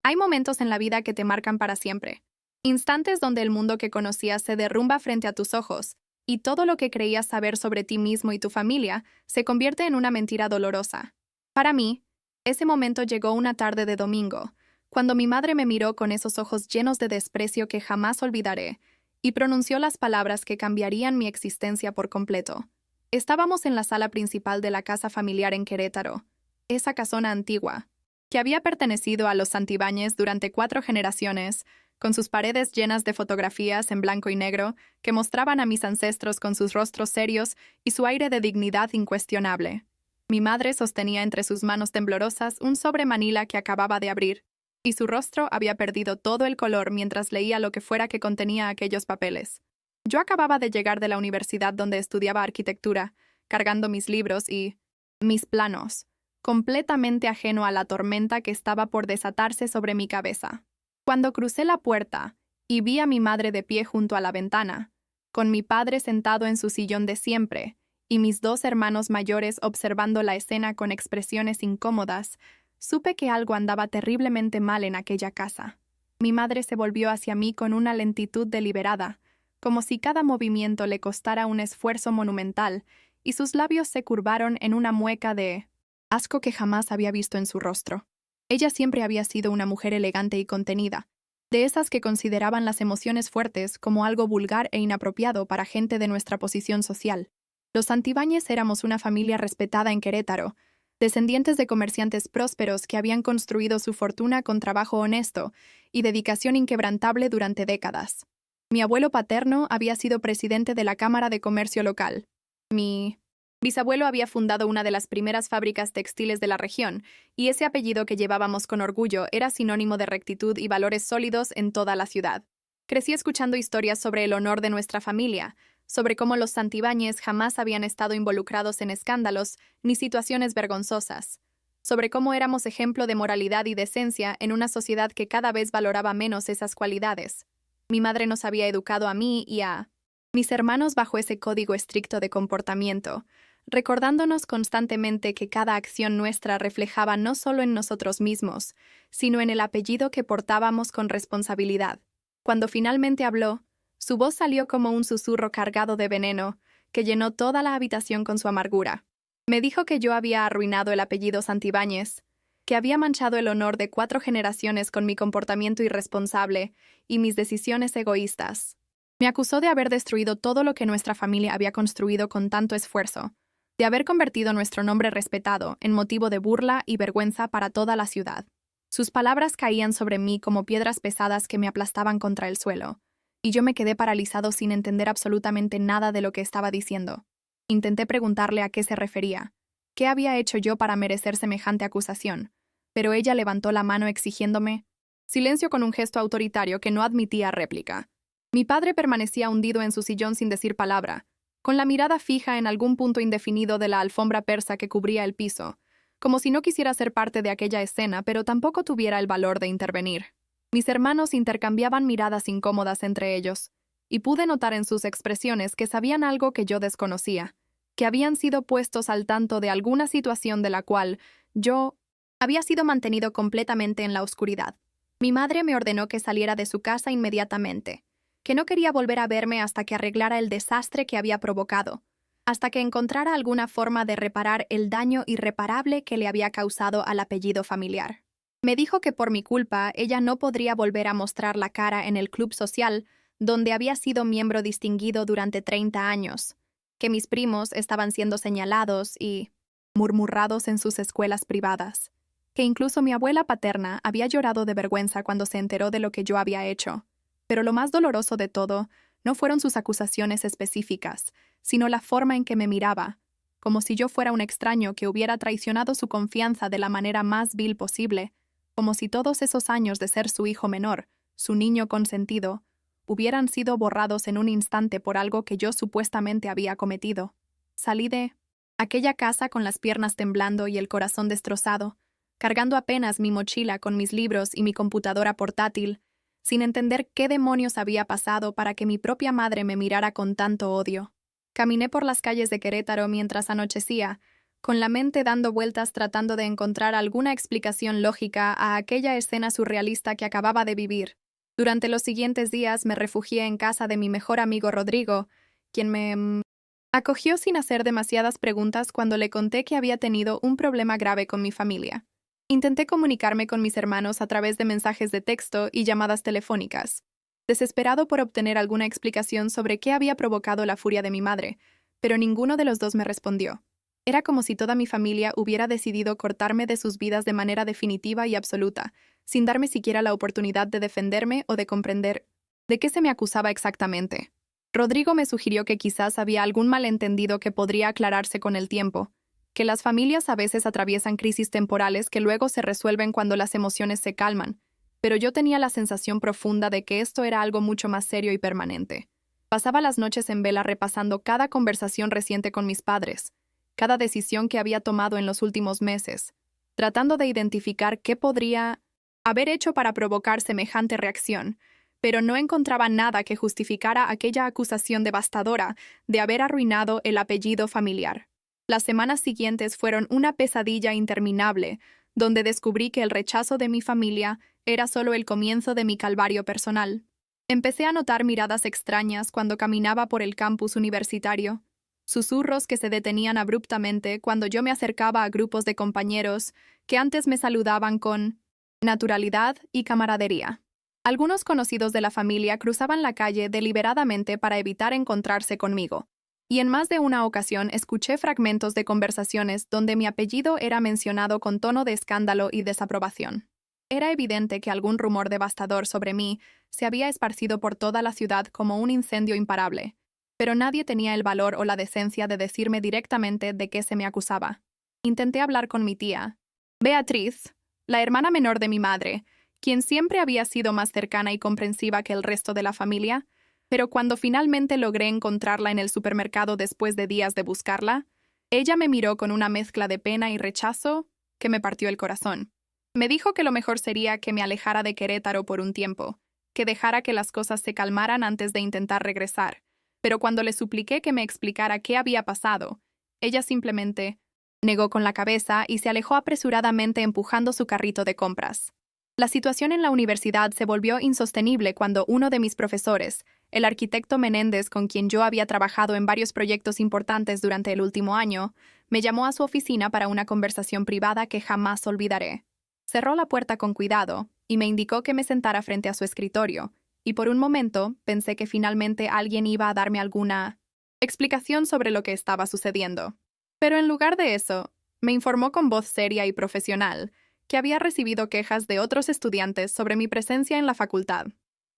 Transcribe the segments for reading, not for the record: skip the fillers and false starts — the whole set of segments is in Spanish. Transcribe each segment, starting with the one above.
Hay momentos en la vida que te marcan para siempre. Instantes donde el mundo que conocías se derrumba frente a tus ojos, y todo lo que creías saber sobre ti mismo y tu familia se convierte en una mentira dolorosa. Para mí, ese momento llegó una tarde de domingo, cuando mi madre me miró con esos ojos llenos de desprecio que jamás olvidaré, y pronunció las palabras que cambiarían mi existencia por completo. Estábamos en la sala principal de la casa familiar en Querétaro, esa casona antigua, que había pertenecido a los Santibáñez durante 4 generaciones, con sus paredes llenas de fotografías en blanco y negro que mostraban a mis ancestros con sus rostros serios y su aire de dignidad incuestionable. Mi madre sostenía entre sus manos temblorosas un sobre manila que acababa de abrir, y su rostro había perdido todo el color mientras leía lo que fuera que contenía aquellos papeles. Yo acababa de llegar de la universidad donde estudiaba arquitectura, cargando mis libros y mis planos, completamente ajeno a la tormenta que estaba por desatarse sobre mi cabeza. Cuando crucé la puerta y vi a mi madre de pie junto a la ventana, con mi padre sentado en su sillón de siempre y mis 2 hermanos mayores observando la escena con expresiones incómodas, supe que algo andaba terriblemente mal en aquella casa. Mi madre se volvió hacia mí con una lentitud deliberada, como si cada movimiento le costara un esfuerzo monumental, y sus labios se curvaron en una mueca de asco que jamás había visto en su rostro. Ella siempre había sido una mujer elegante y contenida, de esas que consideraban las emociones fuertes como algo vulgar e inapropiado para gente de nuestra posición social. Los Santibáñez éramos una familia respetada en Querétaro, descendientes de comerciantes prósperos que habían construido su fortuna con trabajo honesto y dedicación inquebrantable durante décadas. Mi abuelo paterno había sido presidente de la Cámara de Comercio local. Mi bisabuelo había fundado una de las primeras fábricas textiles de la región, y ese apellido que llevábamos con orgullo era sinónimo de rectitud y valores sólidos en toda la ciudad. Crecí escuchando historias sobre el honor de nuestra familia, sobre cómo los Santibáñez jamás habían estado involucrados en escándalos ni situaciones vergonzosas, sobre cómo éramos ejemplo de moralidad y decencia en una sociedad que cada vez valoraba menos esas cualidades. Mi madre nos había educado a mí y a mis hermanos bajo ese código estricto de comportamiento, recordándonos constantemente que cada acción nuestra reflejaba no solo en nosotros mismos, sino en el apellido que portábamos con responsabilidad. Cuando finalmente habló, su voz salió como un susurro cargado de veneno, que llenó toda la habitación con su amargura. Me dijo que yo había arruinado el apellido Santibáñez, que había manchado el honor de 4 generaciones con mi comportamiento irresponsable y mis decisiones egoístas. Me acusó de haber destruido todo lo que nuestra familia había construido con tanto esfuerzo, de haber convertido nuestro nombre respetado en motivo de burla y vergüenza para toda la ciudad. Sus palabras caían sobre mí como piedras pesadas que me aplastaban contra el suelo, y yo me quedé paralizado sin entender absolutamente nada de lo que estaba diciendo. Intenté preguntarle a qué se refería, qué había hecho yo para merecer semejante acusación, pero ella levantó la mano exigiéndome silencio con un gesto autoritario que no admitía réplica. Mi padre permanecía hundido en su sillón sin decir palabra, con la mirada fija en algún punto indefinido de la alfombra persa que cubría el piso, como si no quisiera ser parte de aquella escena, pero tampoco tuviera el valor de intervenir. Mis hermanos intercambiaban miradas incómodas entre ellos, y pude notar en sus expresiones que sabían algo que yo desconocía, que habían sido puestos al tanto de alguna situación de la cual yo había sido mantenido completamente en la oscuridad. Mi madre me ordenó que saliera de su casa inmediatamente, que no quería volver a verme hasta que arreglara el desastre que había provocado, hasta que encontrara alguna forma de reparar el daño irreparable que le había causado al apellido familiar. Me dijo que por mi culpa ella no podría volver a mostrar la cara en el club social donde había sido miembro distinguido durante 30 años, que mis primos estaban siendo señalados y murmurados en sus escuelas privadas, que incluso mi abuela paterna había llorado de vergüenza cuando se enteró de lo que yo había hecho. Pero lo más doloroso de todo no fueron sus acusaciones específicas, sino la forma en que me miraba, como si yo fuera un extraño que hubiera traicionado su confianza de la manera más vil posible, como si todos esos años de ser su hijo menor, su niño consentido, hubieran sido borrados en un instante por algo que yo supuestamente había cometido. Salí de aquella casa con las piernas temblando y el corazón destrozado, cargando apenas mi mochila con mis libros y mi computadora portátil, sin entender qué demonios había pasado para que mi propia madre me mirara con tanto odio. Caminé por las calles de Querétaro mientras anochecía, con la mente dando vueltas tratando de encontrar alguna explicación lógica a aquella escena surrealista que acababa de vivir. Durante los siguientes días me refugié en casa de mi mejor amigo Rodrigo, quien me acogió sin hacer demasiadas preguntas cuando le conté que había tenido un problema grave con mi familia. Intenté comunicarme con mis hermanos a través de mensajes de texto y llamadas telefónicas, desesperado por obtener alguna explicación sobre qué había provocado la furia de mi madre, pero ninguno de los dos me respondió. Era como si toda mi familia hubiera decidido cortarme de sus vidas de manera definitiva y absoluta, sin darme siquiera la oportunidad de defenderme o de comprender de qué se me acusaba exactamente. Rodrigo me sugirió que quizás había algún malentendido que podría aclararse con el tiempo, que las familias a veces atraviesan crisis temporales que luego se resuelven cuando las emociones se calman, pero yo tenía la sensación profunda de que esto era algo mucho más serio y permanente. Pasaba las noches en vela repasando cada conversación reciente con mis padres, cada decisión que había tomado en los últimos meses, tratando de identificar qué podría haber hecho para provocar semejante reacción, pero no encontraba nada que justificara aquella acusación devastadora de haber arruinado el apellido familiar. Las semanas siguientes fueron una pesadilla interminable, donde descubrí que el rechazo de mi familia era solo el comienzo de mi calvario personal. Empecé a notar miradas extrañas cuando caminaba por el campus universitario, susurros que se detenían abruptamente cuando yo me acercaba a grupos de compañeros que antes me saludaban con naturalidad y camaradería. Algunos conocidos de la familia cruzaban la calle deliberadamente para evitar encontrarse conmigo, y en más de una ocasión escuché fragmentos de conversaciones donde mi apellido era mencionado con tono de escándalo y desaprobación. Era evidente que algún rumor devastador sobre mí se había esparcido por toda la ciudad como un incendio imparable, pero nadie tenía el valor o la decencia de decirme directamente de qué se me acusaba. Intenté hablar con mi tía, Beatriz, la hermana menor de mi madre, quien siempre había sido más cercana y comprensiva que el resto de la familia, pero cuando finalmente logré encontrarla en el supermercado después de días de buscarla, ella me miró con una mezcla de pena y rechazo que me partió el corazón. Me dijo que lo mejor sería que me alejara de Querétaro por un tiempo, que dejara que las cosas se calmaran antes de intentar regresar, pero cuando le supliqué que me explicara qué había pasado, ella simplemente negó con la cabeza y se alejó apresuradamente empujando su carrito de compras. La situación en la universidad se volvió insostenible cuando uno de mis profesores, el arquitecto Menéndez, con quien yo había trabajado en varios proyectos importantes durante el último año, me llamó a su oficina para una conversación privada que jamás olvidaré. Cerró la puerta con cuidado y me indicó que me sentara frente a su escritorio, y por un momento pensé que finalmente alguien iba a darme alguna explicación sobre lo que estaba sucediendo. Pero en lugar de eso, me informó con voz seria y profesional que había recibido quejas de otros estudiantes sobre mi presencia en la facultad,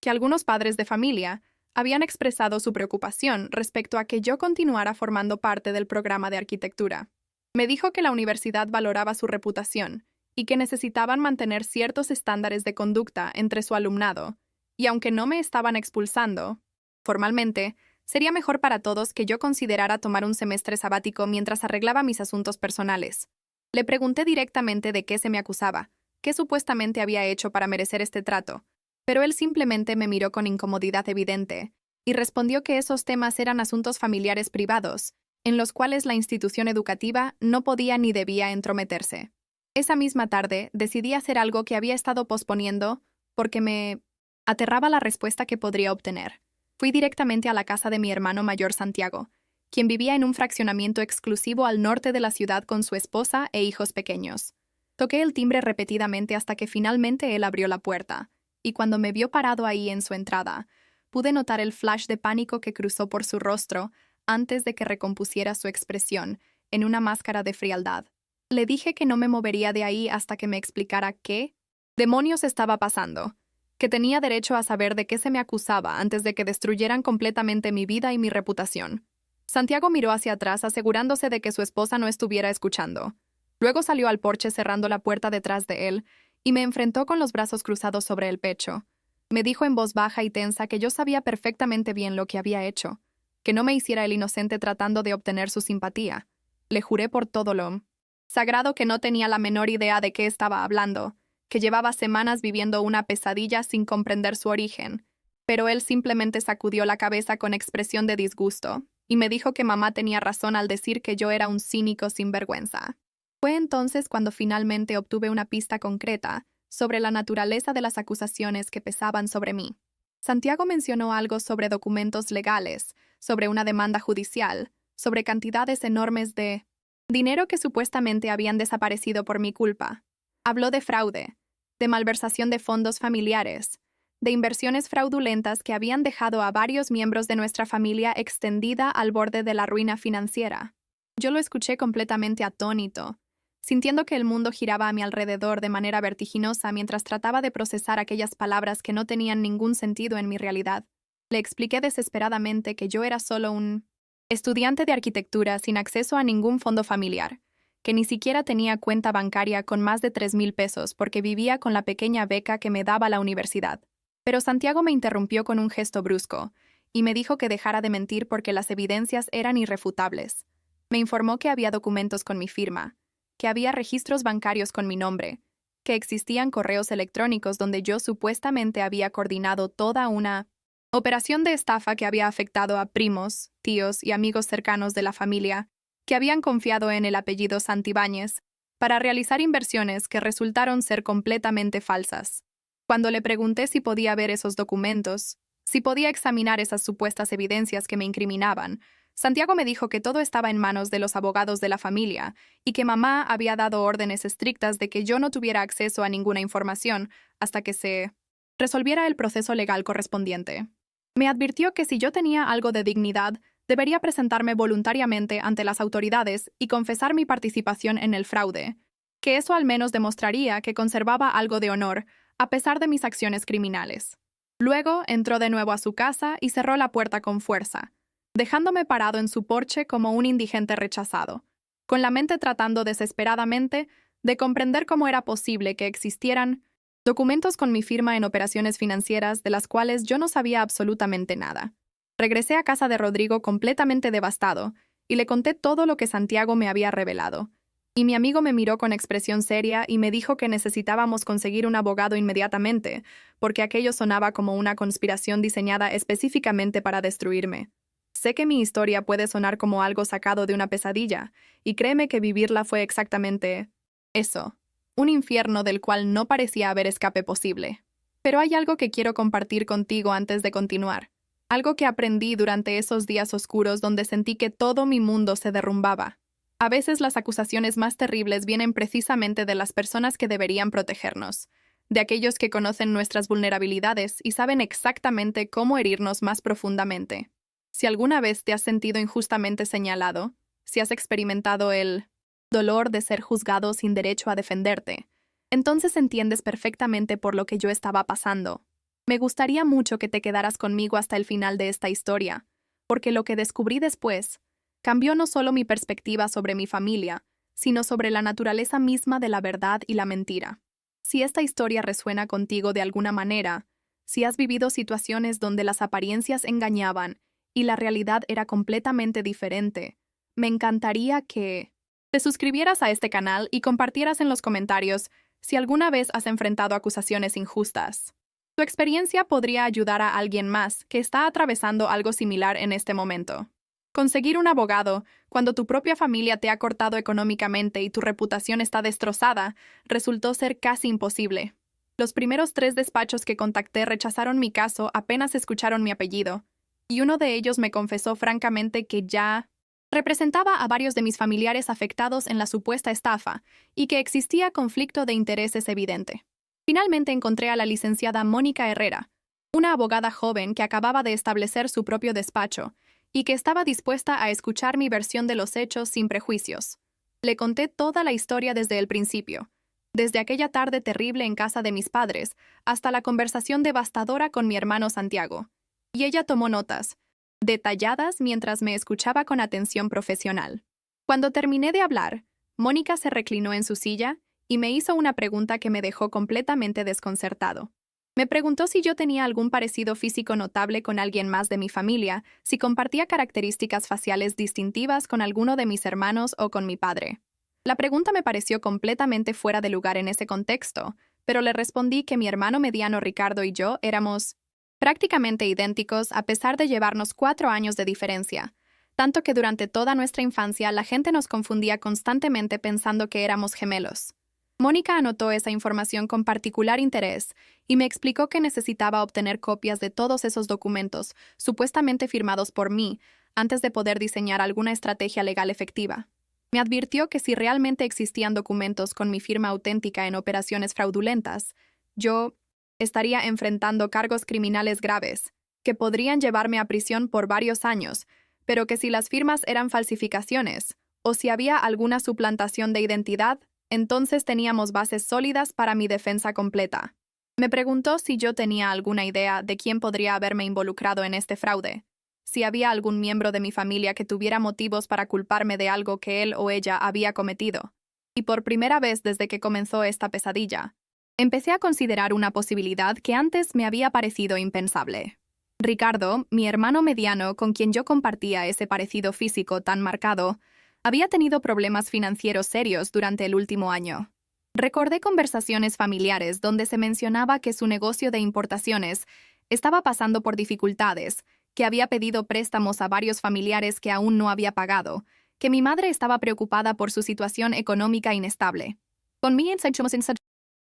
que algunos padres de familia habían expresado su preocupación respecto a que yo continuara formando parte del programa de arquitectura. Me dijo que la universidad valoraba su reputación y que necesitaban mantener ciertos estándares de conducta entre su alumnado, y aunque no me estaban expulsando formalmente, sería mejor para todos que yo considerara tomar un semestre sabático mientras arreglaba mis asuntos personales. Le pregunté directamente de qué se me acusaba, qué supuestamente había hecho para merecer este trato, pero él simplemente me miró con incomodidad evidente y respondió que esos temas eran asuntos familiares privados, en los cuales la institución educativa no podía ni debía entrometerse. Esa misma tarde decidí hacer algo que había estado posponiendo porque me aterraba la respuesta que podría obtener. Fui directamente a la casa de mi hermano mayor Santiago, quien vivía en un fraccionamiento exclusivo al norte de la ciudad con su esposa e hijos pequeños. Toqué el timbre repetidamente hasta que finalmente él abrió la puerta, y cuando me vio parado ahí en su entrada, pude notar el flash de pánico que cruzó por su rostro antes de que recompusiera su expresión en una máscara de frialdad. Le dije que no me movería de ahí hasta que me explicara qué demonios estaba pasando, que tenía derecho a saber de qué se me acusaba antes de que destruyeran completamente mi vida y mi reputación. Santiago miró hacia atrás asegurándose de que su esposa no estuviera escuchando. Luego salió al porche cerrando la puerta detrás de él y me enfrentó con los brazos cruzados sobre el pecho. Me dijo en voz baja y tensa que yo sabía perfectamente bien lo que había hecho, que no me hiciera el inocente tratando de obtener su simpatía. Le juré por todo lo sagrado que no tenía la menor idea de qué estaba hablando, que llevaba semanas viviendo una pesadilla sin comprender su origen, pero él simplemente sacudió la cabeza con expresión de disgusto y me dijo que mamá tenía razón al decir que yo era un cínico sinvergüenza. Fue entonces cuando finalmente obtuve una pista concreta sobre la naturaleza de las acusaciones que pesaban sobre mí. Santiago mencionó algo sobre documentos legales, sobre una demanda judicial, sobre cantidades enormes de dinero que supuestamente habían desaparecido por mi culpa. Habló de fraude, de malversación de fondos familiares, de inversiones fraudulentas que habían dejado a varios miembros de nuestra familia extendida al borde de la ruina financiera. Yo lo escuché completamente atónito, sintiendo que el mundo giraba a mi alrededor de manera vertiginosa mientras trataba de procesar aquellas palabras que no tenían ningún sentido en mi realidad. Le expliqué desesperadamente que yo era solo un estudiante de arquitectura sin acceso a ningún fondo familiar, que ni siquiera tenía cuenta bancaria con más de 3,000 pesos porque vivía con la pequeña beca que me daba la universidad. Pero Santiago me interrumpió con un gesto brusco y me dijo que dejara de mentir porque las evidencias eran irrefutables. Me informó que había documentos con mi firma, que había registros bancarios con mi nombre, que existían correos electrónicos donde yo supuestamente había coordinado toda una operación de estafa que había afectado a primos, tíos y amigos cercanos de la familia que habían confiado en el apellido Santibáñez para realizar inversiones que resultaron ser completamente falsas. Cuando le pregunté si podía ver esos documentos, si podía examinar esas supuestas evidencias que me incriminaban, Santiago me dijo que todo estaba en manos de los abogados de la familia y que mamá había dado órdenes estrictas de que yo no tuviera acceso a ninguna información hasta que se resolviera el proceso legal correspondiente. Me advirtió que si yo tenía algo de dignidad, debería presentarme voluntariamente ante las autoridades y confesar mi participación en el fraude, que eso al menos demostraría que conservaba algo de honor a pesar de mis acciones criminales. Luego entró de nuevo a su casa y cerró la puerta con fuerza, dejándome parado en su porche como un indigente rechazado, con la mente tratando desesperadamente de comprender cómo era posible que existieran documentos con mi firma en operaciones financieras de las cuales yo no sabía absolutamente nada. Regresé a casa de Rodrigo completamente devastado y le conté todo lo que Santiago me había revelado. Y mi amigo me miró con expresión seria y me dijo que necesitábamos conseguir un abogado inmediatamente, porque aquello sonaba como una conspiración diseñada específicamente para destruirme. Sé que mi historia puede sonar como algo sacado de una pesadilla, y créeme que vivirla fue exactamente eso, un infierno del cual no parecía haber escape posible. Pero hay algo que quiero compartir contigo antes de continuar, algo que aprendí durante esos días oscuros donde sentí que todo mi mundo se derrumbaba. A veces las acusaciones más terribles vienen precisamente de las personas que deberían protegernos, de aquellos que conocen nuestras vulnerabilidades y saben exactamente cómo herirnos más profundamente. Si alguna vez te has sentido injustamente señalado, si has experimentado el dolor de ser juzgado sin derecho a defenderte, entonces entiendes perfectamente por lo que yo estaba pasando. Me gustaría mucho que te quedaras conmigo hasta el final de esta historia, porque lo que descubrí después cambió no solo mi perspectiva sobre mi familia, sino sobre la naturaleza misma de la verdad y la mentira. Si esta historia resuena contigo de alguna manera, si has vivido situaciones donde las apariencias engañaban y la realidad era completamente diferente, me encantaría que te suscribieras a este canal y compartieras en los comentarios si alguna vez has enfrentado acusaciones injustas. Tu experiencia podría ayudar a alguien más que está atravesando algo similar en este momento. Conseguir un abogado, cuando tu propia familia te ha cortado económicamente y tu reputación está destrozada, resultó ser casi imposible. Los primeros 3 despachos que contacté rechazaron mi caso apenas escucharon mi apellido, y uno de ellos me confesó francamente que ya representaba a varios de mis familiares afectados en la supuesta estafa y que existía conflicto de intereses evidente. Finalmente encontré a la licenciada Mónica Herrera, una abogada joven que acababa de establecer su propio despacho y que estaba dispuesta a escuchar mi versión de los hechos sin prejuicios. Le conté toda la historia desde el principio, desde aquella tarde terrible en casa de mis padres hasta la conversación devastadora con mi hermano Santiago. Y ella tomó notas, detalladas mientras me escuchaba con atención profesional. Cuando terminé de hablar, Mónica se reclinó en su silla y me hizo una pregunta que me dejó completamente desconcertado. Me preguntó si yo tenía algún parecido físico notable con alguien más de mi familia, si compartía características faciales distintivas con alguno de mis hermanos o con mi padre. La pregunta me pareció completamente fuera de lugar en ese contexto, pero le respondí que mi hermano mediano Ricardo y yo éramos prácticamente idénticos a pesar de llevarnos 4 años de diferencia, tanto que durante toda nuestra infancia la gente nos confundía constantemente pensando que éramos gemelos. Mónica anotó esa información con particular interés y me explicó que necesitaba obtener copias de todos esos documentos, supuestamente firmados por mí, antes de poder diseñar alguna estrategia legal efectiva. Me advirtió que si realmente existían documentos con mi firma auténtica en operaciones fraudulentas, yo estaría enfrentando cargos criminales graves, que podrían llevarme a prisión por varios años, pero que si las firmas eran falsificaciones, o si había alguna suplantación de identidad, entonces teníamos bases sólidas para mi defensa completa. Me preguntó si yo tenía alguna idea de quién podría haberme involucrado en este fraude, si había algún miembro de mi familia que tuviera motivos para culparme de algo que él o ella había cometido. Y por primera vez desde que comenzó esta pesadilla, empecé a considerar una posibilidad que antes me había parecido impensable. Ricardo, mi hermano mediano con quien yo compartía ese parecido físico tan marcado, había tenido problemas financieros serios durante el último año. Recordé conversaciones familiares donde se mencionaba que su negocio de importaciones estaba pasando por dificultades, que había pedido préstamos a varios familiares que aún no había pagado, que mi madre estaba preocupada por su situación económica inestable. Con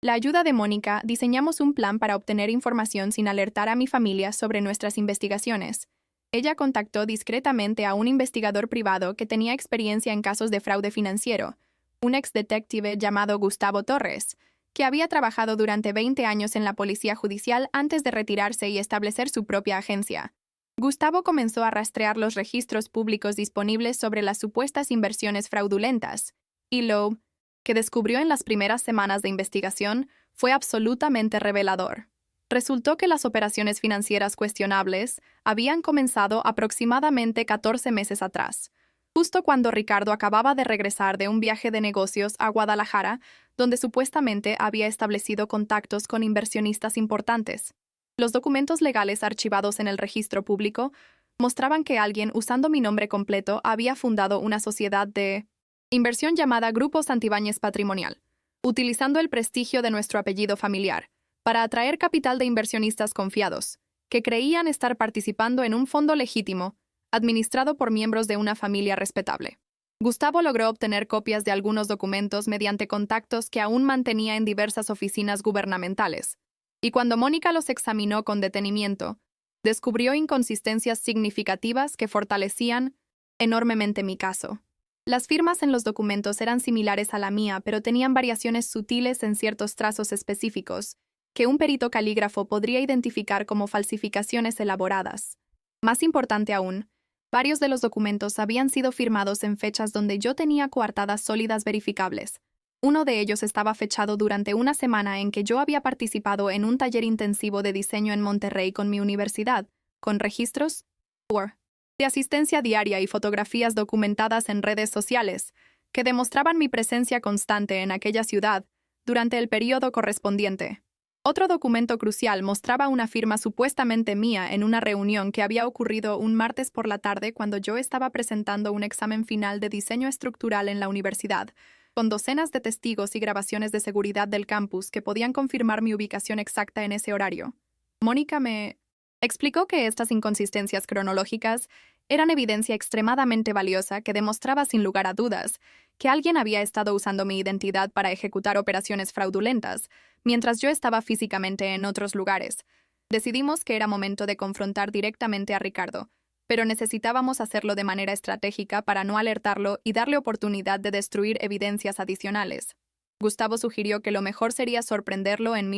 la ayuda de Mónica, diseñamos un plan para obtener información sin alertar a mi familia sobre nuestras investigaciones. Ella contactó discretamente a un investigador privado que tenía experiencia en casos de fraude financiero, un ex-detective llamado Gustavo Torres, que había trabajado durante 20 años en la policía judicial antes de retirarse y establecer su propia agencia. Gustavo comenzó a rastrear los registros públicos disponibles sobre las supuestas inversiones fraudulentas, y lo que descubrió en las primeras semanas de investigación fue absolutamente revelador. Resultó que las operaciones financieras cuestionables habían comenzado aproximadamente 14 meses atrás, justo cuando Ricardo acababa de regresar de un viaje de negocios a Guadalajara, donde supuestamente había establecido contactos con inversionistas importantes. Los documentos legales archivados en el registro público mostraban que alguien usando mi nombre completo había fundado una sociedad de inversión llamada Grupo Santibáñez Patrimonial, utilizando el prestigio de nuestro apellido familiar, para atraer capital de inversionistas confiados, que creían estar participando en un fondo legítimo, administrado por miembros de una familia respetable. Gustavo logró obtener copias de algunos documentos mediante contactos que aún mantenía en diversas oficinas gubernamentales, y cuando Mónica los examinó con detenimiento, descubrió inconsistencias significativas que fortalecían enormemente mi caso. Las firmas en los documentos eran similares a la mía, pero tenían variaciones sutiles en ciertos trazos específicos, que un perito calígrafo podría identificar como falsificaciones elaboradas. Más importante aún, varios de los documentos habían sido firmados en fechas donde yo tenía coartadas sólidas verificables. Uno de ellos estaba fechado durante una semana en que yo había participado en un taller intensivo de diseño en Monterrey con mi universidad, con registros de asistencia diaria y fotografías documentadas en redes sociales, que demostraban mi presencia constante en aquella ciudad durante el periodo correspondiente. Otro documento crucial mostraba una firma supuestamente mía en una reunión que había ocurrido un martes por la tarde cuando yo estaba presentando un examen final de diseño estructural en la universidad, con docenas de testigos y grabaciones de seguridad del campus que podían confirmar mi ubicación exacta en ese horario. Mónica me explicó que estas inconsistencias cronológicas eran evidencia extremadamente valiosa que demostraba sin lugar a dudas que alguien había estado usando mi identidad para ejecutar operaciones fraudulentas, mientras yo estaba físicamente en otros lugares. Decidimos que era momento de confrontar directamente a Ricardo, pero necesitábamos hacerlo de manera estratégica para no alertarlo y darle oportunidad de destruir evidencias adicionales. Gustavo sugirió que lo mejor sería sorprenderlo en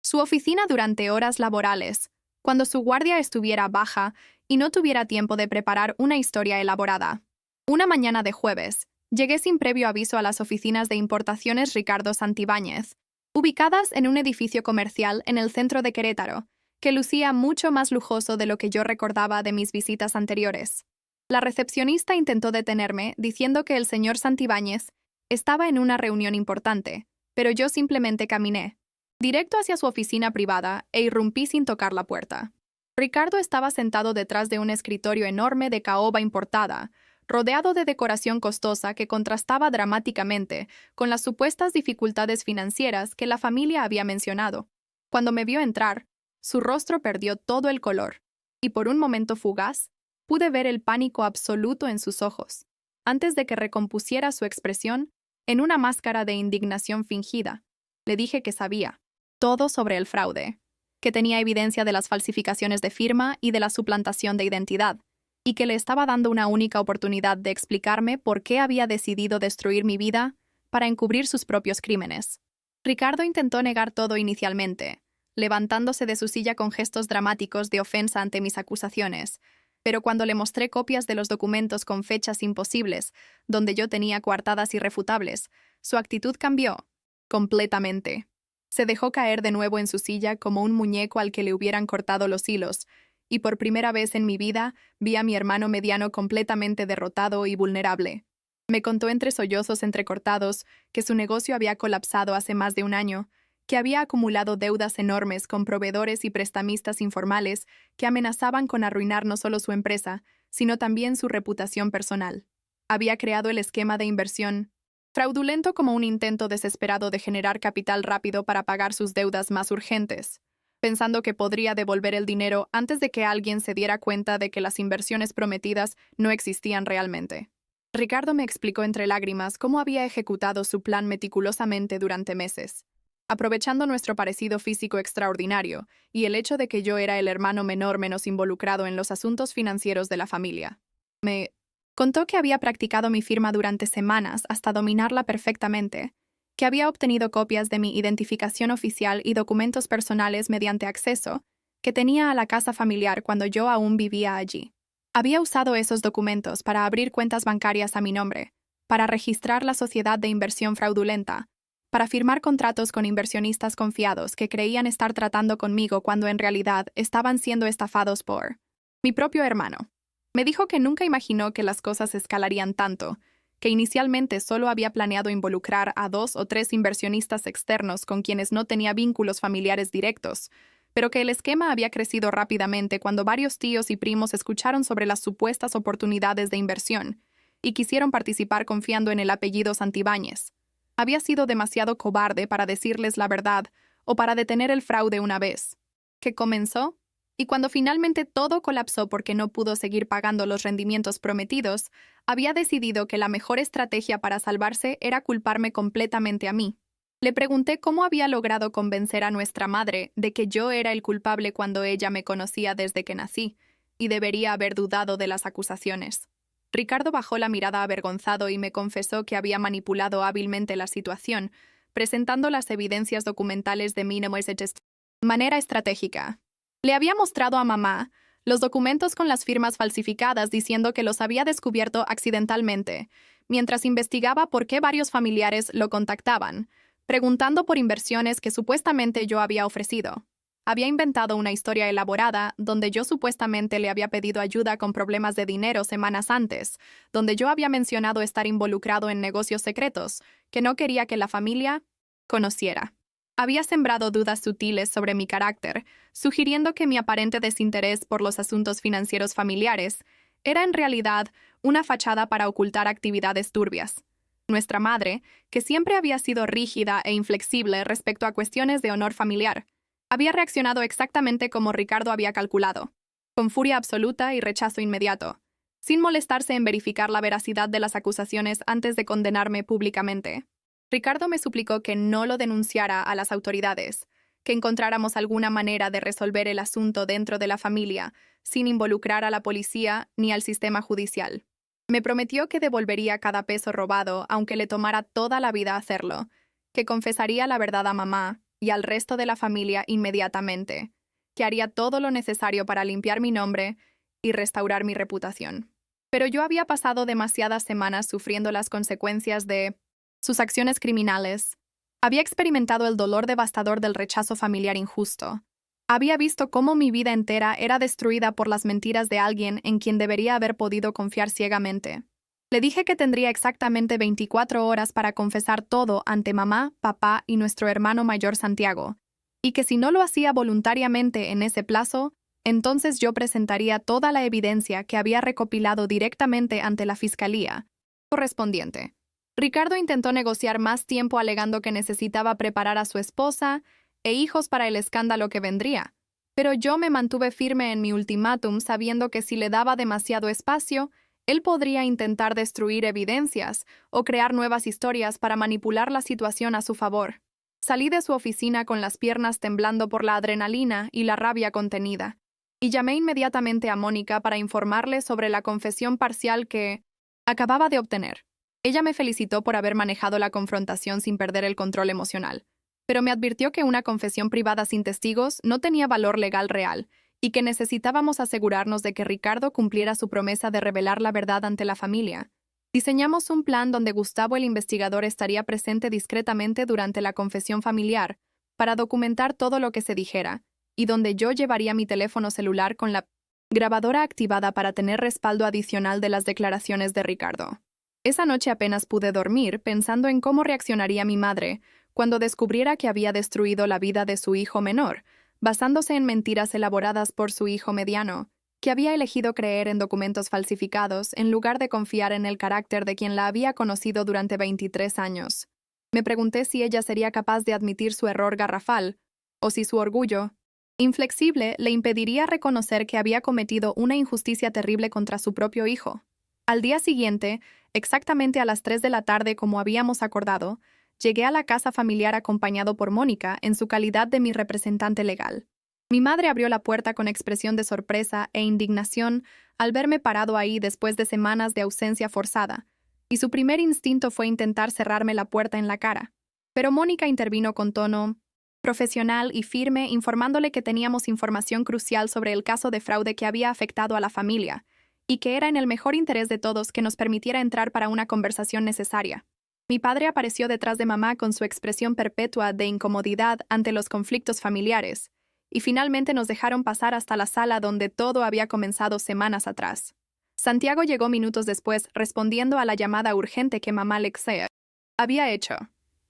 su oficina durante horas laborales, cuando su guardia estuviera baja y no tuviera tiempo de preparar una historia elaborada. Una mañana de jueves, llegué sin previo aviso a las oficinas de importaciones Ricardo Santibáñez, ubicadas en un edificio comercial en el centro de Querétaro, que lucía mucho más lujoso de lo que yo recordaba de mis visitas anteriores. La recepcionista intentó detenerme, diciendo que el señor Santibáñez estaba en una reunión importante, pero yo simplemente caminé directo hacia su oficina privada e irrumpí sin tocar la puerta. Ricardo estaba sentado detrás de un escritorio enorme de caoba importada, rodeado de decoración costosa que contrastaba dramáticamente con las supuestas dificultades financieras que la familia había mencionado. Cuando me vio entrar, su rostro perdió todo el color, y por un momento fugaz, Pude ver el pánico absoluto en sus ojos. Antes de que recompusiera su expresión, en una máscara de indignación fingida, le dije que sabía todo sobre el fraude, que tenía evidencia de las falsificaciones de firma y de la suplantación de identidad, y que le estaba dando una única oportunidad de explicarme por qué había decidido destruir mi vida para encubrir sus propios crímenes. Ricardo intentó negar todo inicialmente, levantándose de su silla con gestos dramáticos de ofensa ante mis acusaciones, pero cuando le mostré copias de los documentos con fechas imposibles, donde yo tenía coartadas irrefutables, su actitud cambió completamente. Se dejó caer de nuevo en su silla como un muñeco al que le hubieran cortado los hilos, y por primera vez en mi vida vi a mi hermano mediano completamente derrotado y vulnerable. Me contó entre sollozos entrecortados que su negocio había colapsado hace más de un año, que había acumulado deudas enormes con proveedores y prestamistas informales que amenazaban con arruinar no solo su empresa, sino también su reputación personal. Había creado el esquema de inversión, fraudulento como un intento desesperado de generar capital rápido para pagar sus deudas más urgentes, pensando que podría devolver el dinero antes de que alguien se diera cuenta de que las inversiones prometidas no existían realmente. Ricardo me explicó entre lágrimas cómo había ejecutado su plan meticulosamente durante meses, aprovechando nuestro parecido físico extraordinario y el hecho de que yo era el hermano menor menos involucrado en los asuntos financieros de la familia. Me contó que había practicado mi firma durante semanas hasta dominarla perfectamente, que había obtenido copias de mi identificación oficial y documentos personales mediante acceso que tenía a la casa familiar cuando yo aún vivía allí. Había usado esos documentos para abrir cuentas bancarias a mi nombre, para registrar la sociedad de inversión fraudulenta, para firmar contratos con inversionistas confiados que creían estar tratando conmigo cuando en realidad estaban siendo estafados por mi propio hermano. Me dijo que nunca imaginó que las cosas escalarían tanto, que inicialmente solo había planeado involucrar a 2 o 3 inversionistas externos con quienes no tenía vínculos familiares directos, pero que el esquema había crecido rápidamente cuando varios tíos y primos escucharon sobre las supuestas oportunidades de inversión y quisieron participar confiando en el apellido Santibáñez. Había sido demasiado cobarde para decirles la verdad o para detener el fraude una vez que comenzó, y cuando finalmente todo colapsó porque no pudo seguir pagando los rendimientos prometidos, había decidido que la mejor estrategia para salvarse era culparme completamente a mí. Le pregunté cómo había logrado convencer a nuestra madre de que yo era el culpable cuando ella me conocía desde que nací, y debería haber dudado de las acusaciones. Ricardo bajó la mirada avergonzado y me confesó que había manipulado hábilmente la situación, presentando las evidencias documentales de de manera estratégica. Le había mostrado a mamá los documentos con las firmas falsificadas diciendo que los había descubierto accidentalmente, mientras investigaba por qué varios familiares lo contactaban, preguntando por inversiones que supuestamente yo había ofrecido. Había inventado una historia elaborada donde yo supuestamente le había pedido ayuda con problemas de dinero semanas antes, donde yo había mencionado estar involucrado en negocios secretos que no quería que la familia conociera. Había sembrado dudas sutiles sobre mi carácter, sugiriendo que mi aparente desinterés por los asuntos financieros familiares era en realidad una fachada para ocultar actividades turbias. Nuestra madre, que siempre había sido rígida e inflexible respecto a cuestiones de honor familiar, había reaccionado exactamente como Ricardo había calculado, con furia absoluta y rechazo inmediato, sin molestarse en verificar la veracidad de las acusaciones antes de condenarme públicamente. Ricardo me suplicó que no lo denunciara a las autoridades, que encontráramos alguna manera de resolver el asunto dentro de la familia, sin involucrar a la policía ni al sistema judicial. Me prometió que devolvería cada peso robado, aunque le tomara toda la vida hacerlo, que confesaría la verdad a mamá y al resto de la familia inmediatamente, que haría todo lo necesario para limpiar mi nombre y restaurar mi reputación. Pero yo había pasado demasiadas semanas sufriendo las consecuencias de sus acciones criminales. Había experimentado el dolor devastador del rechazo familiar injusto. Había visto cómo mi vida entera era destruida por las mentiras de alguien en quien debería haber podido confiar ciegamente. Le dije que tendría exactamente 24 horas para confesar todo ante mamá, papá y nuestro hermano mayor Santiago, y que si no lo hacía voluntariamente en ese plazo, entonces yo presentaría toda la evidencia que había recopilado directamente ante la fiscalía correspondiente. Ricardo intentó negociar más tiempo alegando que necesitaba preparar a su esposa e hijos para el escándalo que vendría, Pero yo me mantuve firme en mi ultimátum, sabiendo que si le daba demasiado espacio, él podría intentar destruir evidencias o crear nuevas historias para manipular la situación a su favor. Salí de su oficina con las piernas temblando por la adrenalina y la rabia contenida, y llamé inmediatamente a Mónica para informarle sobre la confesión parcial que acababa de obtener. Ella me felicitó por haber manejado la confrontación sin perder el control emocional, pero me advirtió que una confesión privada sin testigos no tenía valor legal real y que necesitábamos asegurarnos de que Ricardo cumpliera su promesa de revelar la verdad ante la familia. Diseñamos un plan donde Gustavo el investigador estaría presente discretamente durante la confesión familiar para documentar todo lo que se dijera, y donde yo llevaría mi teléfono celular con la grabadora activada para tener respaldo adicional de las declaraciones de Ricardo. Esa noche apenas pude dormir pensando en cómo reaccionaría mi madre cuando descubriera que había destruido la vida de su hijo menor, basándose en mentiras elaboradas por su hijo mediano, que había elegido creer en documentos falsificados en lugar de confiar en el carácter de quien la había conocido durante 23 años. Me pregunté si ella sería capaz de admitir su error garrafal, o si su orgullo, inflexible, le impediría reconocer que había cometido una injusticia terrible contra su propio hijo. Al día siguiente, exactamente a las 3 de la tarde como habíamos acordado, llegué a la casa familiar acompañado por Mónica en su calidad de mi representante legal. Mi madre abrió la puerta con expresión de sorpresa e indignación al verme parado ahí después de semanas de ausencia forzada, y su primer instinto fue intentar cerrarme la puerta en la cara. Pero Mónica intervino con tono profesional y firme, informándole que teníamos información crucial sobre el caso de fraude que había afectado a la familia, y que era en el mejor interés de todos que nos permitiera entrar para una conversación necesaria. Mi padre apareció detrás de mamá con su expresión perpetua de incomodidad ante los conflictos familiares, y finalmente nos dejaron pasar hasta la sala donde todo había comenzado semanas atrás. Santiago llegó minutos después respondiendo a la llamada urgente que mamá Alexea había hecho,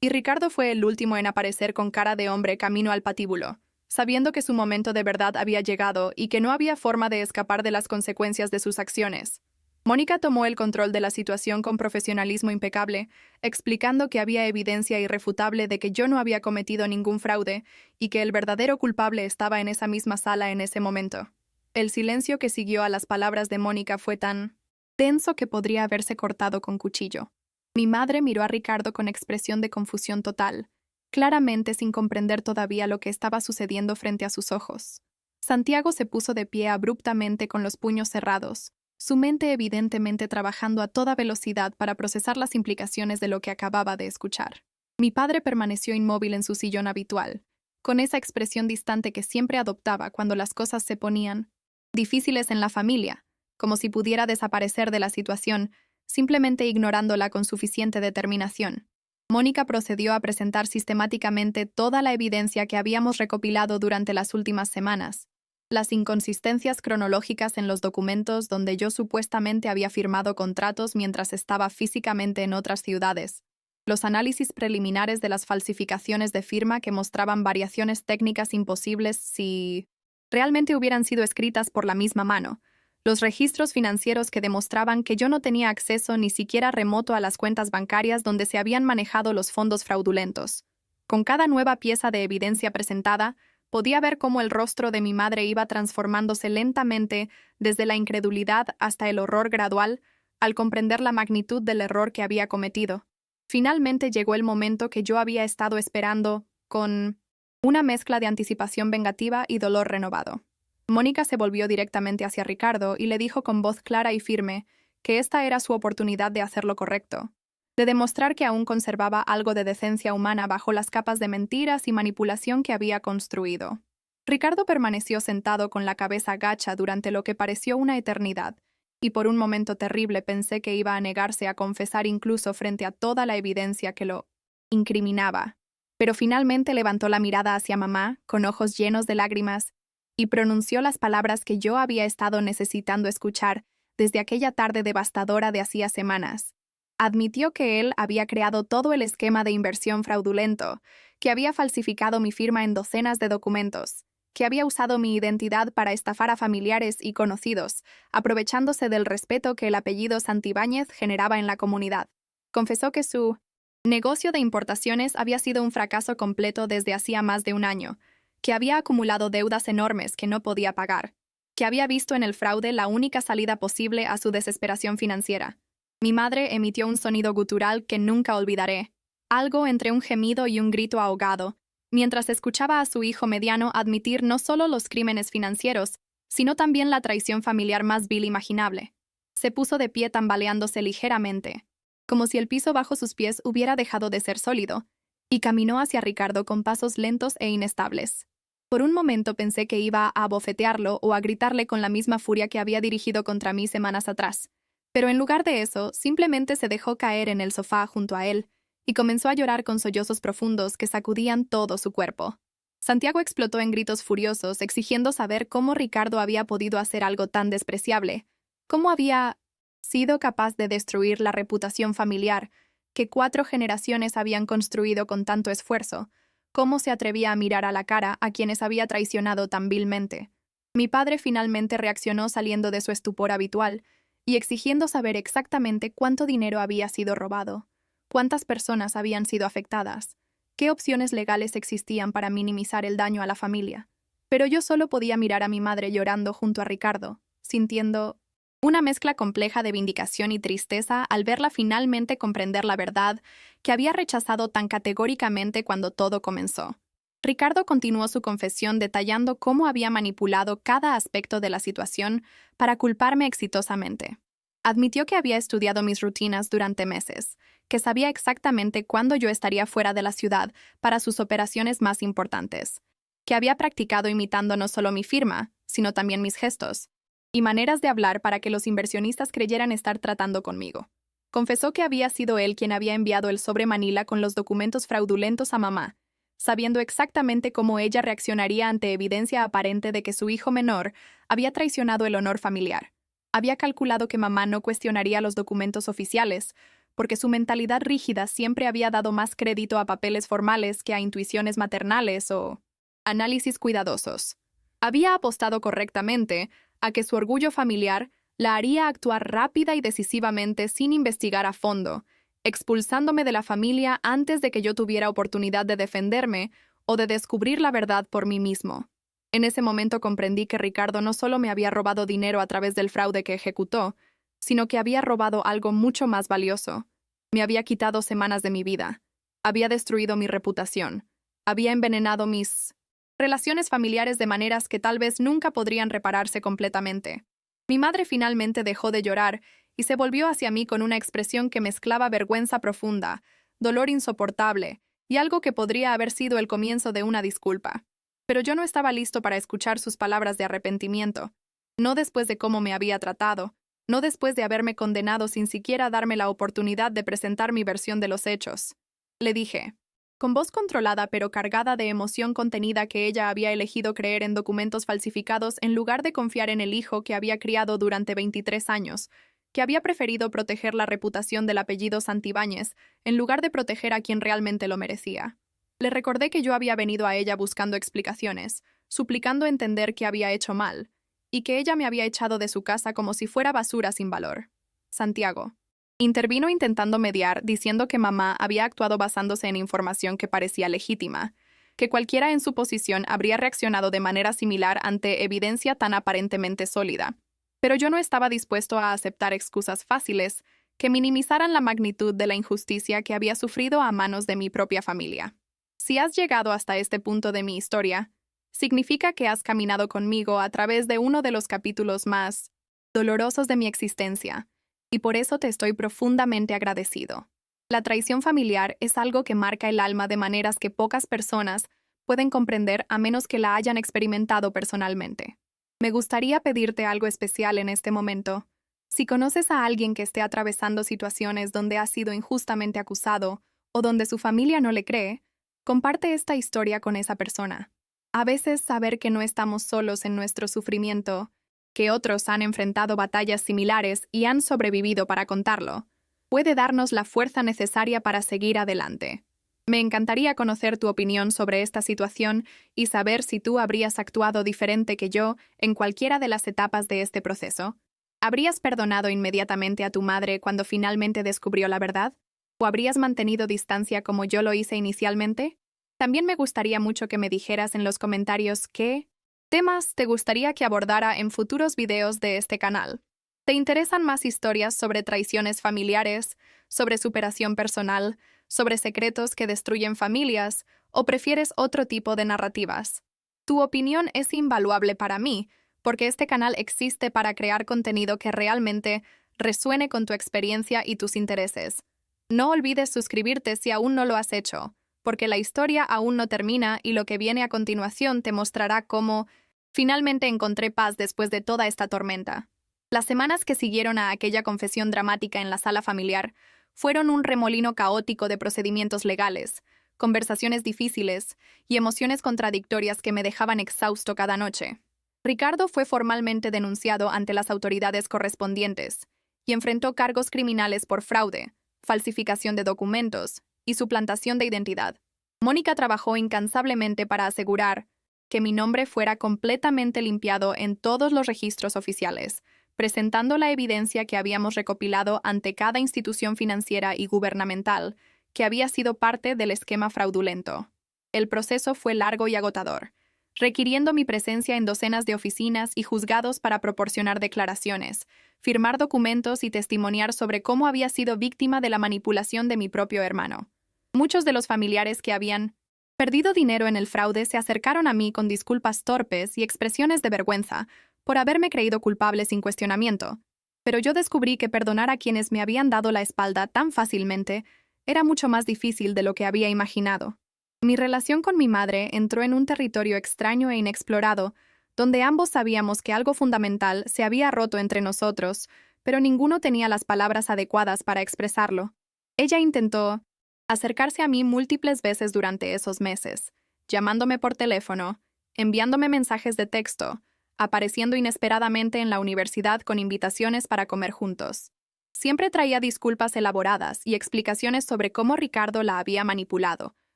y Ricardo fue el último en aparecer con cara de hombre camino al patíbulo, sabiendo que su momento de verdad había llegado y que no había forma de escapar de las consecuencias de sus acciones. Mónica tomó el control de la situación con profesionalismo impecable, explicando que había evidencia irrefutable de que yo no había cometido ningún fraude y que el verdadero culpable estaba en esa misma sala en ese momento. El silencio que siguió a las palabras de Mónica fue tan tenso que podría haberse cortado con cuchillo. Mi madre miró a Ricardo con expresión de confusión total, claramente sin comprender todavía lo que estaba sucediendo frente a sus ojos. Santiago se puso de pie abruptamente con los puños cerrados, su mente evidentemente trabajando a toda velocidad para procesar las implicaciones de lo que acababa de escuchar. Mi padre permaneció inmóvil en su sillón habitual, con esa expresión distante que siempre adoptaba cuando las cosas se ponían difíciles en la familia, como si pudiera desaparecer de la situación, simplemente ignorándola con suficiente determinación. Mónica procedió a presentar sistemáticamente toda la evidencia que habíamos recopilado durante las últimas semanas, las inconsistencias cronológicas en los documentos donde yo supuestamente había firmado contratos mientras estaba físicamente en otras ciudades, los análisis preliminares de las falsificaciones de firma que mostraban variaciones técnicas imposibles si realmente hubieran sido escritas por la misma mano, los registros financieros que demostraban que yo no tenía acceso ni siquiera remoto a las cuentas bancarias donde se habían manejado los fondos fraudulentos. Con cada nueva pieza de evidencia presentada, podía ver cómo el rostro de mi madre iba transformándose lentamente desde la incredulidad hasta el horror gradual al comprender la magnitud del error que había cometido. Finalmente llegó el momento que yo había estado esperando, con una mezcla de anticipación vengativa y dolor renovado. Mónica se volvió directamente hacia Ricardo y le dijo con voz clara y firme que esta era su oportunidad de hacer lo correcto, de demostrar que aún conservaba algo de decencia humana bajo las capas de mentiras y manipulación que había construido. Ricardo permaneció sentado con la cabeza gacha durante lo que pareció una eternidad, y por un momento terrible pensé que iba a negarse a confesar incluso frente a toda la evidencia que lo incriminaba. Pero finalmente levantó la mirada hacia mamá, con ojos llenos de lágrimas, y pronunció las palabras que yo había estado necesitando escuchar desde aquella tarde devastadora de hacía semanas. Admitió que él había creado todo el esquema de inversión fraudulento, que había falsificado mi firma en docenas de documentos, que había usado mi identidad para estafar a familiares y conocidos, aprovechándose del respeto que el apellido Santibáñez generaba en la comunidad. Confesó que su negocio de importaciones había sido un fracaso completo desde hacía más de un año, que había acumulado deudas enormes que no podía pagar, que había visto en el fraude la única salida posible a su desesperación financiera. Mi madre emitió un sonido gutural que nunca olvidaré, algo entre un gemido y un grito ahogado, mientras escuchaba a su hijo mediano admitir no solo los crímenes financieros, sino también la traición familiar más vil imaginable. Se puso de pie tambaleándose ligeramente, como si el piso bajo sus pies hubiera dejado de ser sólido, y caminó hacia Ricardo con pasos lentos e inestables. Por un momento pensé que iba a abofetearlo o a gritarle con la misma furia que había dirigido contra mí semanas atrás, pero en lugar de eso, simplemente se dejó caer en el sofá junto a él y comenzó a llorar con sollozos profundos que sacudían todo su cuerpo. Santiago explotó en gritos furiosos, exigiendo saber cómo Ricardo había podido hacer algo tan despreciable, cómo había sido capaz de destruir la reputación familiar que 4 generaciones habían construido con tanto esfuerzo, cómo se atrevía a mirar a la cara a quienes había traicionado tan vilmente. Mi padre finalmente reaccionó saliendo de su estupor habitual y exigiendo saber exactamente cuánto dinero había sido robado, cuántas personas habían sido afectadas, qué opciones legales existían para minimizar el daño a la familia. Pero yo solo podía mirar a mi madre llorando junto a Ricardo, sintiendo una mezcla compleja de vindicación y tristeza al verla finalmente comprender la verdad que había rechazado tan categóricamente cuando todo comenzó. Ricardo continuó su confesión detallando cómo había manipulado cada aspecto de la situación para culparme exitosamente. Admitió que había estudiado mis rutinas durante meses, que sabía exactamente cuándo yo estaría fuera de la ciudad para sus operaciones más importantes, que había practicado imitando no solo mi firma, sino también mis gestos y maneras de hablar para que los inversionistas creyeran estar tratando conmigo. Confesó que había sido él quien había enviado el sobre Manila con los documentos fraudulentos a mamá, sabiendo exactamente cómo ella reaccionaría ante evidencia aparente de que su hijo menor había traicionado el honor familiar. Había calculado que mamá no cuestionaría los documentos oficiales, porque su mentalidad rígida siempre había dado más crédito a papeles formales que a intuiciones maternales o análisis cuidadosos. Había apostado correctamente a que su orgullo familiar la haría actuar rápida y decisivamente sin investigar a fondo, expulsándome de la familia antes de que yo tuviera oportunidad de defenderme o de descubrir la verdad por mí mismo. En ese momento comprendí que Ricardo no solo me había robado dinero a través del fraude que ejecutó, sino que había robado algo mucho más valioso. Me había quitado semanas de mi vida, había destruido mi reputación, había envenenado mis relaciones familiares de maneras que tal vez nunca podrían repararse completamente. Mi madre finalmente dejó de llorar y se volvió hacia mí con una expresión que mezclaba vergüenza profunda, dolor insoportable y algo que podría haber sido el comienzo de una disculpa. Pero yo no estaba listo para escuchar sus palabras de arrepentimiento, no después de cómo me había tratado, no después de haberme condenado sin siquiera darme la oportunidad de presentar mi versión de los hechos. Le dije, con voz controlada pero cargada de emoción contenida, que ella había elegido creer en documentos falsificados en lugar de confiar en el hijo que había criado durante 23 años, que había preferido proteger la reputación del apellido Santibáñez en lugar de proteger a quien realmente lo merecía. Le recordé que yo había venido a ella buscando explicaciones, suplicando entender que había hecho mal, y que ella me había echado de su casa como si fuera basura sin valor. Santiago intervino intentando mediar, diciendo que mamá había actuado basándose en información que parecía legítima, que cualquiera en su posición habría reaccionado de manera similar ante evidencia tan aparentemente sólida. Pero yo no estaba dispuesto a aceptar excusas fáciles que minimizaran la magnitud de la injusticia que había sufrido a manos de mi propia familia. Si has llegado hasta este punto de mi historia, significa que has caminado conmigo a través de uno de los capítulos más dolorosos de mi existencia, y por eso te estoy profundamente agradecido. La traición familiar es algo que marca el alma de maneras que pocas personas pueden comprender a menos que la hayan experimentado personalmente. Me gustaría pedirte algo especial en este momento. Si conoces a alguien que esté atravesando situaciones donde ha sido injustamente acusado o donde su familia no le cree, comparte esta historia con esa persona. A veces saber que no estamos solos en nuestro sufrimiento, que otros han enfrentado batallas similares y han sobrevivido para contarlo, puede darnos la fuerza necesaria para seguir adelante. Me encantaría conocer tu opinión sobre esta situación y saber si tú habrías actuado diferente que yo en cualquiera de las etapas de este proceso. ¿Habrías perdonado inmediatamente a tu madre cuando finalmente descubrió la verdad? ¿O habrías mantenido distancia como yo lo hice inicialmente? También me gustaría mucho que me dijeras en los comentarios qué temas te gustaría que abordara en futuros videos de este canal. ¿Te interesan más historias sobre traiciones familiares, sobre superación personal, sobre secretos que destruyen familias, o prefieres otro tipo de narrativas? Tu opinión es invaluable para mí, porque este canal existe para crear contenido que realmente resuene con tu experiencia y tus intereses. No olvides suscribirte si aún no lo has hecho, porque la historia aún no termina y lo que viene a continuación te mostrará cómo finalmente encontré paz después de toda esta tormenta. Las semanas que siguieron a aquella confesión dramática en la sala familiar fueron un remolino caótico de procedimientos legales, conversaciones difíciles y emociones contradictorias que me dejaban exhausto cada noche. Ricardo fue formalmente denunciado ante las autoridades correspondientes y enfrentó cargos criminales por fraude, falsificación de documentos y suplantación de identidad. Mónica trabajó incansablemente para asegurar que mi nombre fuera completamente limpiado en todos los registros oficiales, presentando la evidencia que habíamos recopilado ante cada institución financiera y gubernamental que había sido parte del esquema fraudulento. El proceso fue largo y agotador, requiriendo mi presencia en docenas de oficinas y juzgados para proporcionar declaraciones, firmar documentos y testimoniar sobre cómo había sido víctima de la manipulación de mi propio hermano. Muchos de los familiares que habían perdido dinero en el fraude se acercaron a mí con disculpas torpes y expresiones de vergüenza por haberme creído culpable sin cuestionamiento, pero yo descubrí que perdonar a quienes me habían dado la espalda tan fácilmente era mucho más difícil de lo que había imaginado. Mi relación con mi madre entró en un territorio extraño e inexplorado, donde ambos sabíamos que algo fundamental se había roto entre nosotros, pero ninguno tenía las palabras adecuadas para expresarlo. Ella intentó acercarse a mí múltiples veces durante esos meses, llamándome por teléfono, enviándome mensajes de texto, apareciendo inesperadamente en la universidad con invitaciones para comer juntos. Siempre traía disculpas elaboradas y explicaciones sobre cómo Ricardo la había manipulado,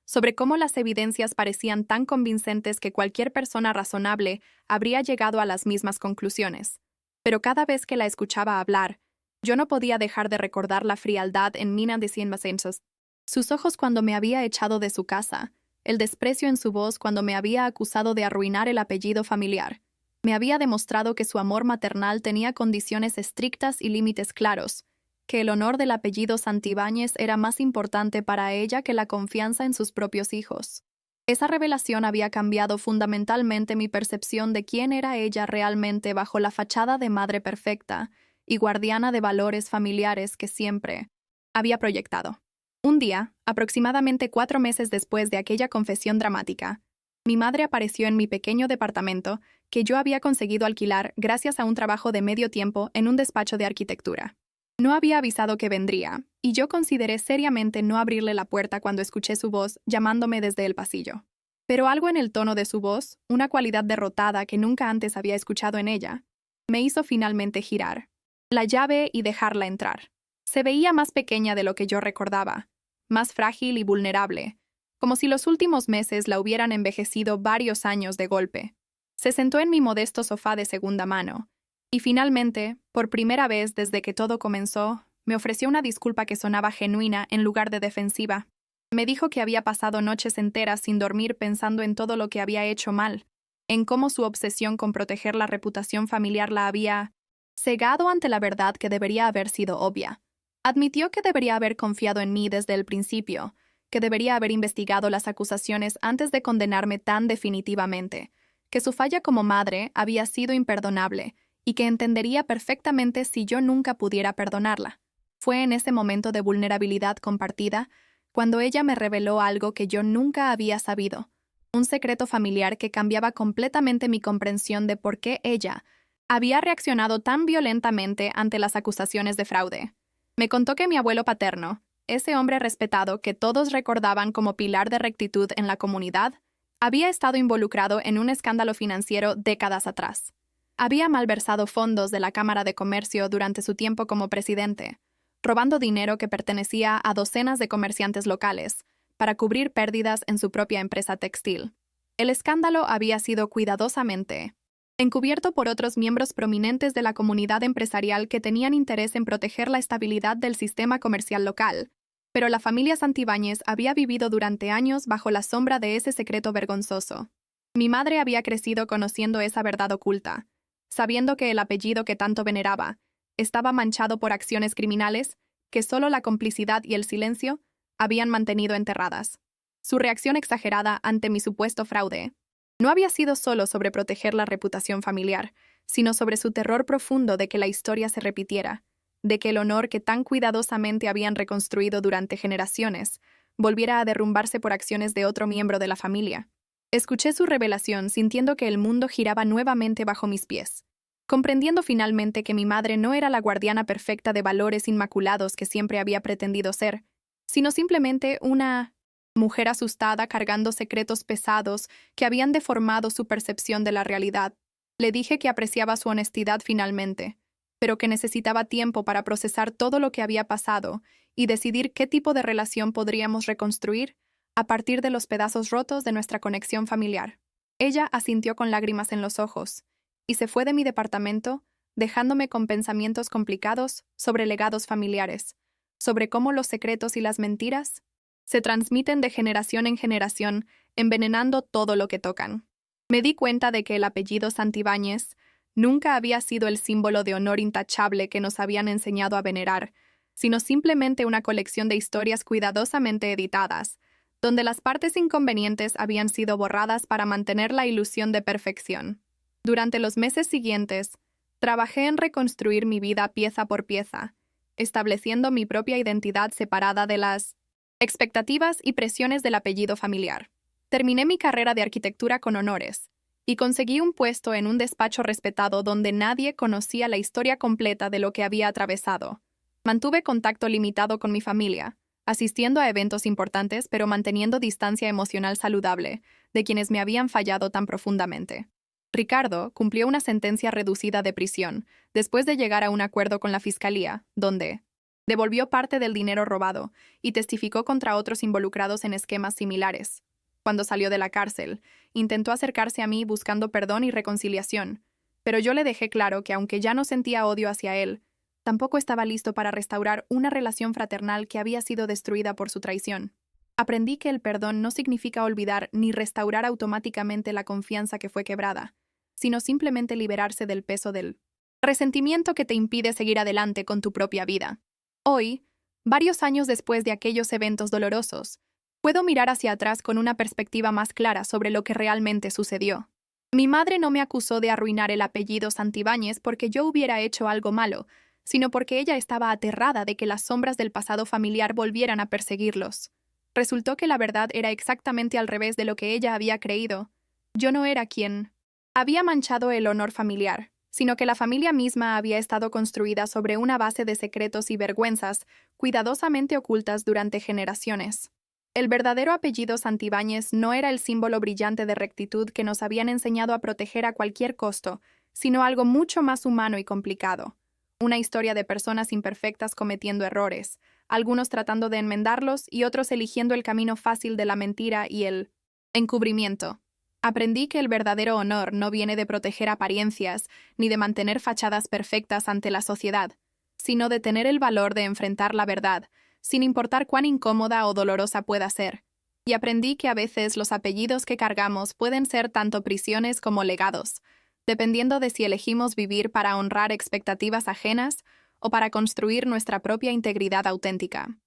sobre cómo las evidencias parecían tan convincentes que cualquier persona razonable habría llegado a las mismas conclusiones. Pero cada vez que la escuchaba hablar, yo no podía dejar de recordar la frialdad en Mina de Cienmacensos, sus ojos cuando me había echado de su casa, el desprecio en su voz cuando me había acusado de arruinar el apellido familiar. Me había demostrado que su amor maternal tenía condiciones estrictas y límites claros, que el honor del apellido Santibáñez era más importante para ella que la confianza en sus propios hijos. Esa revelación había cambiado fundamentalmente mi percepción de quién era ella realmente bajo la fachada de madre perfecta y guardiana de valores familiares que siempre había proyectado. Un día, aproximadamente 4 meses después de aquella confesión dramática, mi madre apareció en mi pequeño departamento que yo había conseguido alquilar gracias a un trabajo de medio tiempo en un despacho de arquitectura. No había avisado que vendría, y yo consideré seriamente no abrirle la puerta cuando escuché su voz llamándome desde el pasillo. Pero algo en el tono de su voz, una cualidad derrotada que nunca antes había escuchado en ella, me hizo finalmente girar la llave y dejarla entrar. Se veía más pequeña de lo que yo recordaba, más frágil y vulnerable, como si los últimos meses la hubieran envejecido varios años de golpe. Se sentó en mi modesto sofá de segunda mano, y finalmente, por primera vez desde que todo comenzó, me ofreció una disculpa que sonaba genuina en lugar de defensiva. Me dijo que había pasado noches enteras sin dormir pensando en todo lo que había hecho mal, en cómo su obsesión con proteger la reputación familiar la había cegado ante la verdad que debería haber sido obvia. Admitió que debería haber confiado en mí desde el principio, que debería haber investigado las acusaciones antes de condenarme tan definitivamente, que su falla como madre había sido imperdonable y que entendería perfectamente si yo nunca pudiera perdonarla. Fue en ese momento de vulnerabilidad compartida cuando ella me reveló algo que yo nunca había sabido, un secreto familiar que cambiaba completamente mi comprensión de por qué ella había reaccionado tan violentamente ante las acusaciones de fraude. Me contó que mi abuelo paterno, ese hombre respetado que todos recordaban como pilar de rectitud en la comunidad, había estado involucrado en un escándalo financiero décadas atrás. Había malversado fondos de la Cámara de Comercio durante su tiempo como presidente, robando dinero que pertenecía a docenas de comerciantes locales para cubrir pérdidas en su propia empresa textil. El escándalo había sido cuidadosamente encubierto por otros miembros prominentes de la comunidad empresarial que tenían interés en proteger la estabilidad del sistema comercial local, Pero la familia Santibáñez había vivido durante años bajo la sombra de ese secreto vergonzoso. Mi madre había crecido conociendo esa verdad oculta, sabiendo que el apellido que tanto veneraba estaba manchado por acciones criminales que solo la complicidad y el silencio habían mantenido enterradas. Su reacción exagerada ante mi supuesto fraude no había sido solo sobre proteger la reputación familiar, sino sobre su terror profundo de que la historia se repitiera, de que el honor que tan cuidadosamente habían reconstruido durante generaciones volviera a derrumbarse por acciones de otro miembro de la familia. Escuché su revelación sintiendo que el mundo giraba nuevamente bajo mis pies, comprendiendo finalmente que mi madre no era la guardiana perfecta de valores inmaculados que siempre había pretendido ser, sino simplemente una mujer asustada cargando secretos pesados que habían deformado su percepción de la realidad. Le dije que apreciaba su honestidad finalmente, pero que necesitaba tiempo para procesar todo lo que había pasado y decidir qué tipo de relación podríamos reconstruir a partir de los pedazos rotos de nuestra conexión familiar. Ella asintió con lágrimas en los ojos y se fue de mi departamento, dejándome con pensamientos complicados sobre legados familiares, sobre cómo los secretos y las mentiras se transmiten de generación en generación, envenenando todo lo que tocan. Me di cuenta de que el apellido Santibáñez nunca había sido el símbolo de honor intachable que nos habían enseñado a venerar, sino simplemente una colección de historias cuidadosamente editadas, donde las partes inconvenientes habían sido borradas para mantener la ilusión de perfección. Durante los meses siguientes, trabajé en reconstruir mi vida pieza por pieza, estableciendo mi propia identidad separada de las expectativas y presiones del apellido familiar. Terminé mi carrera de arquitectura con honores y conseguí un puesto en un despacho respetado donde nadie conocía la historia completa de lo que había atravesado. Mantuve contacto limitado con mi familia, asistiendo a eventos importantes pero manteniendo distancia emocional saludable de quienes me habían fallado tan profundamente. Ricardo cumplió una sentencia reducida de prisión después de llegar a un acuerdo con la fiscalía, donde devolvió parte del dinero robado y testificó contra otros involucrados en esquemas similares. Cuando salió de la cárcel, intentó acercarse a mí buscando perdón y reconciliación, pero yo le dejé claro que aunque ya no sentía odio hacia él, tampoco estaba listo para restaurar una relación fraternal que había sido destruida por su traición. Aprendí que el perdón no significa olvidar ni restaurar automáticamente la confianza que fue quebrada, sino simplemente liberarse del peso del resentimiento que te impide seguir adelante con tu propia vida. Hoy, varios años después de aquellos eventos dolorosos, puedo mirar hacia atrás con una perspectiva más clara sobre lo que realmente sucedió. Mi madre no me acusó de arruinar el apellido Santibáñez porque yo hubiera hecho algo malo, sino porque ella estaba aterrada de que las sombras del pasado familiar volvieran a perseguirlos. Resultó que la verdad era exactamente al revés de lo que ella había creído. Yo no era quien había manchado el honor familiar, sino que la familia misma había estado construida sobre una base de secretos y vergüenzas cuidadosamente ocultas durante generaciones. El verdadero apellido Santibáñez no era el símbolo brillante de rectitud que nos habían enseñado a proteger a cualquier costo, sino algo mucho más humano y complicado. Una historia de personas imperfectas cometiendo errores, algunos tratando de enmendarlos y otros eligiendo el camino fácil de la mentira y el encubrimiento. Aprendí que el verdadero honor no viene de proteger apariencias ni de mantener fachadas perfectas ante la sociedad, sino de tener el valor de enfrentar la verdad, sin importar cuán incómoda o dolorosa pueda ser. Y aprendí que a veces los apellidos que cargamos pueden ser tanto prisiones como legados, dependiendo de si elegimos vivir para honrar expectativas ajenas o para construir nuestra propia integridad auténtica.